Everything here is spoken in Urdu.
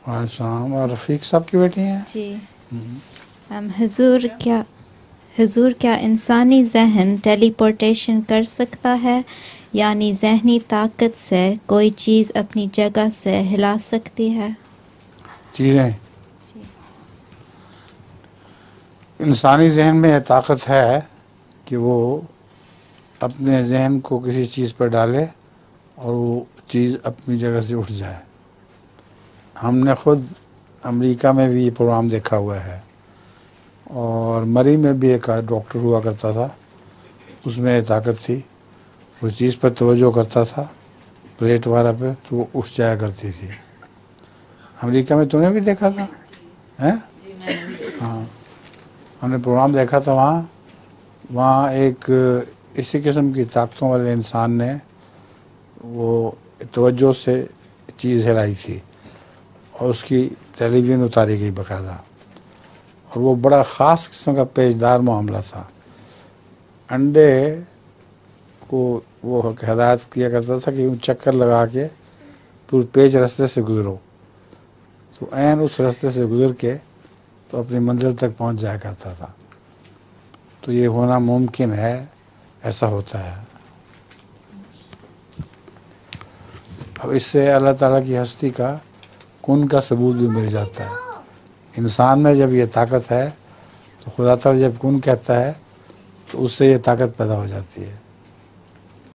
السلام. اور رفیق صاحب کی بیٹی ہیں؟ جی. حضور کیا انسانی ذہن ٹیلی پورٹیشن کر سکتا ہے؟ یعنی ذہنی طاقت سے کوئی چیز اپنی جگہ سے ہلا سکتی ہے؟ چیزیں انسانی ذہن میں یہ طاقت ہے کہ وہ اپنے ذہن کو کسی چیز پر ڈالے اور وہ چیز اپنی جگہ سے اٹھ جائے. ہم نے خود امریکہ میں بھی یہ پروگرام دیکھا ہوا ہے، اور مری میں بھی ایک ڈاکٹر ہوا کرتا تھا، اس میں یہ طاقت تھی. وہ چیز پر توجہ کرتا تھا پلیٹ وغیرہ پہ تو وہ اٹھ جایا کرتی تھی. امریکہ میں تم نے بھی دیکھا تھا؟ ہاں، ہم نے پروگرام دیکھا تھا. وہاں ایک اسی قسم کی طاقتوں والے انسان نے وہ توجہ سے چیز ہلائی تھی اور اس کی ٹیلی ویژن اتاری گئی باقاعدہ، اور وہ بڑا خاص قسم کا پیچدار معاملہ تھا. انڈے کو وہ ہدایت کیا کرتا تھا کہ چکر لگا کے پھر پیچ رستے سے گزرو، تو عین اس رستے سے گزر کے تو اپنی منزل تک پہنچ جایا کرتا تھا. تو یہ ہونا ممکن ہے، ایسا ہوتا ہے. اب اس سے اللہ تعالیٰ کی ہستی کا کن کا ثبوت بھی مل جاتا ہے. انسان میں جب یہ طاقت ہے تو خدا تعالیٰ جب کن کہتا ہے تو اس سے یہ طاقت پیدا ہو جاتی ہے.